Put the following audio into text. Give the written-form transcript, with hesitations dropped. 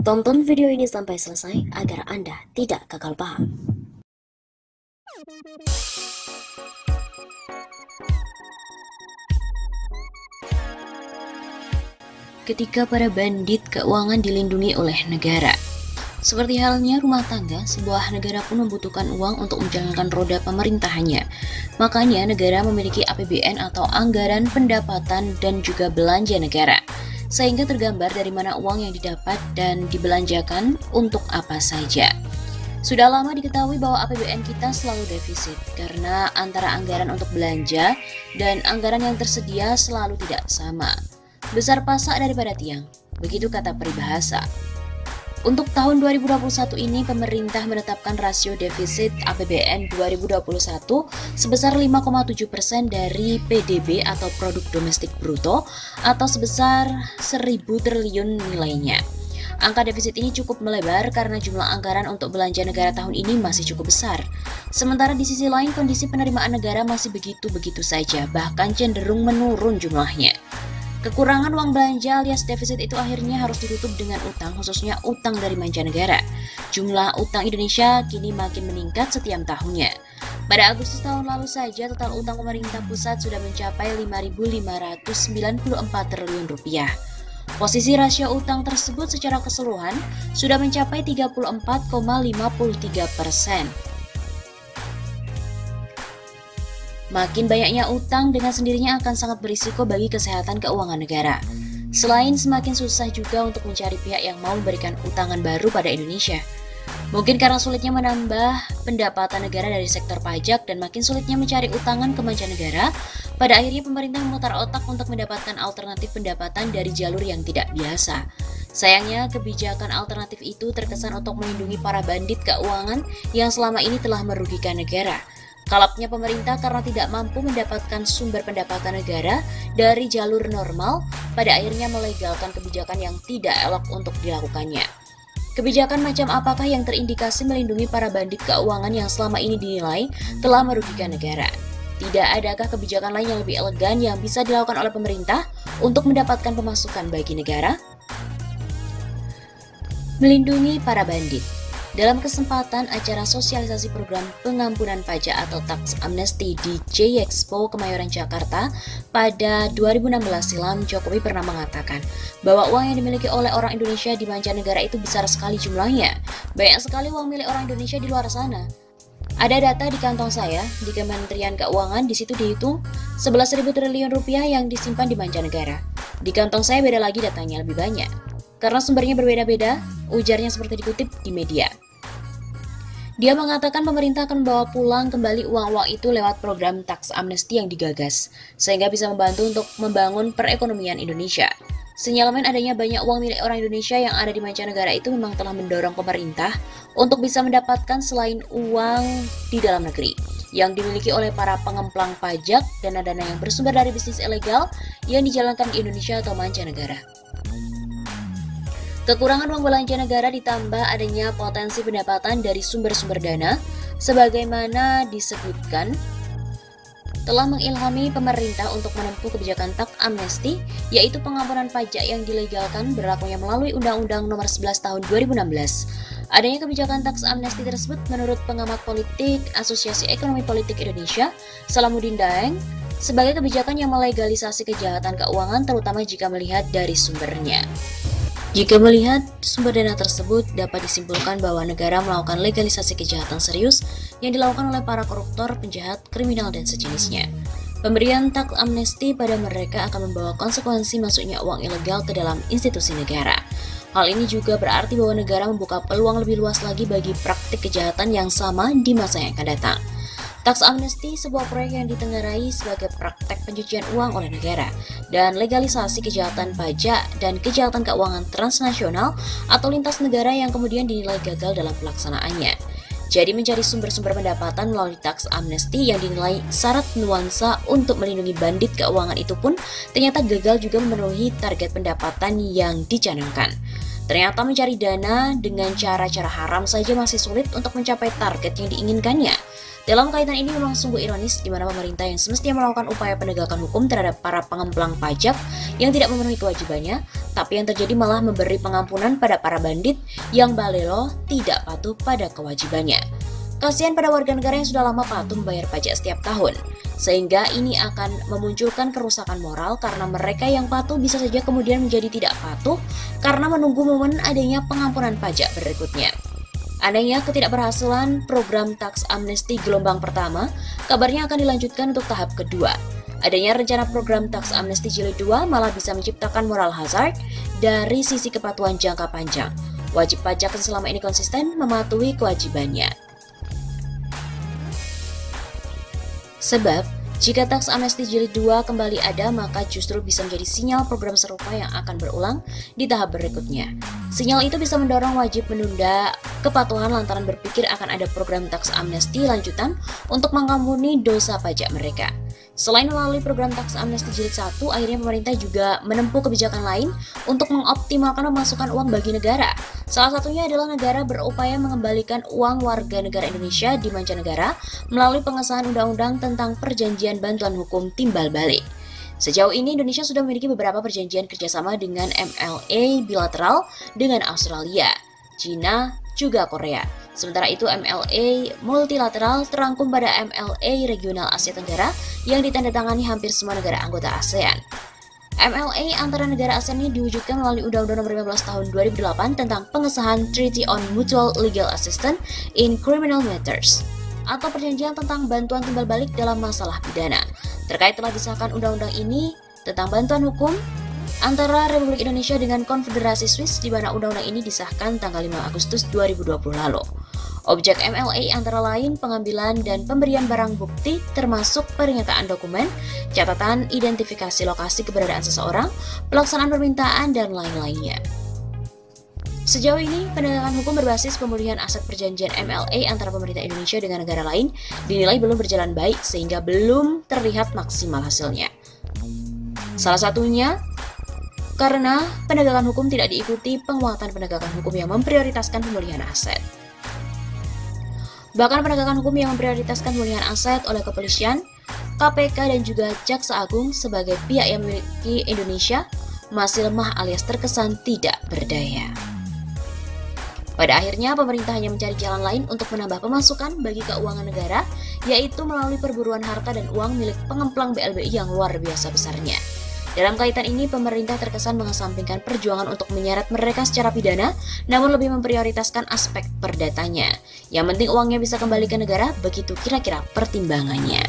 Tonton video ini sampai selesai agar Anda tidak gagal paham. Ketika para bandit keuangan dilindungi oleh negara. Seperti halnya rumah tangga, sebuah negara pun membutuhkan uang untuk menjalankan roda pemerintahannya. Makanya negara memiliki APBN atau anggaran pendapatan dan juga belanja negara. Sehingga tergambar dari mana uang yang didapat dan dibelanjakan untuk apa saja. Sudah lama diketahui bahwa APBN kita selalu defisit karena antara anggaran untuk belanja dan anggaran yang tersedia selalu tidak sama. Besar pasak daripada tiang, begitu kata peribahasa. Untuk tahun 2021 ini, pemerintah menetapkan rasio defisit APBN 2021 sebesar 5,7% dari PDB atau Produk Domestik Bruto atau sebesar 1.000 triliun nilainya. Angka defisit ini cukup melebar karena jumlah anggaran untuk belanja negara tahun ini masih cukup besar. Sementara di sisi lain, kondisi penerimaan negara masih begitu-begitu saja, bahkan cenderung menurun jumlahnya. Kekurangan uang belanja alias defisit itu akhirnya harus ditutup dengan utang, khususnya utang dari mancanegara. Jumlah utang Indonesia kini makin meningkat setiap tahunnya. Pada Agustus tahun lalu saja, total utang pemerintah pusat sudah mencapai 5.594 triliun rupiah. Posisi rasio utang tersebut secara keseluruhan sudah mencapai 34,53%. Makin banyaknya utang dengan sendirinya akan sangat berisiko bagi kesehatan keuangan negara. Selain semakin susah juga untuk mencari pihak yang mau memberikan utangan baru pada Indonesia. Mungkin karena sulitnya menambah pendapatan negara dari sektor pajak dan makin sulitnya mencari utangan ke mancanegara, pada akhirnya pemerintah memutar otak untuk mendapatkan alternatif pendapatan dari jalur yang tidak biasa. Sayangnya, kebijakan alternatif itu terkesan untuk melindungi para bandit keuangan yang selama ini telah merugikan negara. Kalapnya pemerintah karena tidak mampu mendapatkan sumber pendapatan negara dari jalur normal, pada akhirnya melegalkan kebijakan yang tidak elok untuk dilakukannya. Kebijakan macam apakah yang terindikasi melindungi para bandit keuangan yang selama ini dinilai telah merugikan negara? Tidak adakah kebijakan lain yang lebih elegan yang bisa dilakukan oleh pemerintah untuk mendapatkan pemasukan bagi negara? Melindungi para bandit. Dalam kesempatan acara sosialisasi program pengampunan pajak atau tax amnesty di J-Expo Kemayoran Jakarta pada 2016 silam, Jokowi pernah mengatakan bahwa uang yang dimiliki oleh orang Indonesia di mancanegara itu besar sekali jumlahnya. Banyak sekali uang milik orang Indonesia di luar sana. Ada data di kantong saya, di Kementerian Keuangan, di situ dihitung 11.000 triliun rupiah yang disimpan di mancanegara. Di kantong saya beda lagi datanya lebih banyak. Karena sumbernya berbeda-beda, ujarnya seperti dikutip di media. Dia mengatakan pemerintah akan membawa pulang kembali uang-uang itu lewat program tax amnesty yang digagas, sehingga bisa membantu untuk membangun perekonomian Indonesia. Sinyalemen adanya banyak uang milik orang Indonesia yang ada di mancanegara itu memang telah mendorong pemerintah untuk bisa mendapatkan selain uang di dalam negeri yang dimiliki oleh para pengemplang pajak, dana-dana yang bersumber dari bisnis ilegal yang dijalankan di Indonesia atau mancanegara. Kekurangan uang belanja negara ditambah adanya potensi pendapatan dari sumber-sumber dana, sebagaimana disebutkan, telah mengilhami pemerintah untuk menempuh kebijakan tax amnesty, yaitu pengampunan pajak yang dilegalkan berlakunya melalui Undang-Undang Nomor 11 Tahun 2016. Adanya kebijakan tax amnesty tersebut menurut pengamat politik Asosiasi Ekonomi Politik Indonesia, Salamuddin Daeng, sebagai kebijakan yang melegalisasi kejahatan keuangan terutama jika melihat dari sumbernya. Jika melihat sumber dana tersebut, dapat disimpulkan bahwa negara melakukan legalisasi kejahatan serius yang dilakukan oleh para koruptor, penjahat, kriminal, dan sejenisnya. Pemberian tax amnesty pada mereka akan membawa konsekuensi masuknya uang ilegal ke dalam institusi negara. Hal ini juga berarti bahwa negara membuka peluang lebih luas lagi bagi praktik kejahatan yang sama di masa yang akan datang. Tax amnesty sebuah proyek yang ditengarai sebagai praktek pencucian uang oleh negara dan legalisasi kejahatan pajak dan kejahatan keuangan transnasional atau lintas negara yang kemudian dinilai gagal dalam pelaksanaannya. Jadi mencari sumber-sumber pendapatan melalui tax amnesty yang dinilai syarat nuansa untuk melindungi bandit keuangan itu pun ternyata gagal juga memenuhi target pendapatan yang dicanangkan. Ternyata mencari dana dengan cara-cara haram saja masih sulit untuk mencapai target yang diinginkannya. Dalam kaitan ini memang sungguh ironis di mana pemerintah yang semestinya melakukan upaya penegakan hukum terhadap para pengemplang pajak yang tidak memenuhi kewajibannya, tapi yang terjadi malah memberi pengampunan pada para bandit yang balelo tidak patuh pada kewajibannya. Kasihan pada warga negara yang sudah lama patuh membayar pajak setiap tahun, sehingga ini akan memunculkan kerusakan moral karena mereka yang patuh bisa saja kemudian menjadi tidak patuh karena menunggu momen adanya pengampunan pajak berikutnya. Adanya ketidakberhasilan program tax amnesty gelombang pertama, kabarnya akan dilanjutkan untuk tahap kedua. Adanya rencana program tax amnesty jilid 2 malah bisa menciptakan moral hazard dari sisi kepatuhan jangka panjang. Wajib pajak yang selama ini konsisten mematuhi kewajibannya. Sebab, jika tax amnesty jilid 2 kembali ada, maka justru bisa menjadi sinyal program serupa yang akan berulang di tahap berikutnya. Sinyal itu bisa mendorong wajib menunda kepatuhan lantaran berpikir akan ada program tax amnesty lanjutan untuk mengampuni dosa pajak mereka. Selain melalui program tax amnesty jilid 1, akhirnya pemerintah juga menempuh kebijakan lain untuk mengoptimalkan pemasukan uang bagi negara. Salah satunya adalah negara berupaya mengembalikan uang warga negara Indonesia di mancanegara melalui pengesahan undang-undang tentang perjanjian bantuan hukum timbal balik. Sejauh ini Indonesia sudah memiliki beberapa perjanjian kerjasama dengan MLA bilateral dengan Australia, China, juga Korea. Sementara itu MLA multilateral terangkum pada MLA regional Asia Tenggara yang ditandatangani hampir semua negara anggota ASEAN. MLA antara negara ASEAN ini diwujudkan melalui Undang-Undang Nomor 15 Tahun 2008 tentang pengesahan Treaty on Mutual Legal Assistance in Criminal Matters atau perjanjian tentang bantuan timbal balik dalam masalah pidana. Terkait telah disahkan undang-undang ini tentang bantuan hukum antara Republik Indonesia dengan Konfederasi Swiss, di mana undang-undang ini disahkan tanggal 5 Agustus 2020 lalu. Objek MLA antara lain pengambilan dan pemberian barang bukti termasuk pernyataan dokumen, catatan identifikasi lokasi keberadaan seseorang, pelaksanaan permintaan, dan lain-lainnya. Sejauh ini, penegakan hukum berbasis pemulihan aset perjanjian MLA antara pemerintah Indonesia dengan negara lain dinilai belum berjalan baik sehingga belum terlihat maksimal hasilnya. Salah satunya karena penegakan hukum tidak diikuti penguatan penegakan hukum yang memprioritaskan pemulihan aset. Bahkan penegakan hukum yang memprioritaskan pemulihan aset oleh kepolisian, KPK, dan juga Jaksa Agung sebagai pihak yang memiliki Indonesia masih lemah alias terkesan tidak berdaya. Pada akhirnya, pemerintah hanya mencari jalan lain untuk menambah pemasukan bagi keuangan negara, yaitu melalui perburuan harta dan uang milik pengemplang BLBI yang luar biasa besarnya. Dalam kaitan ini, pemerintah terkesan mengesampingkan perjuangan untuk menyeret mereka secara pidana, namun lebih memprioritaskan aspek perdatanya. Yang penting uangnya bisa kembali ke negara, begitu kira-kira pertimbangannya.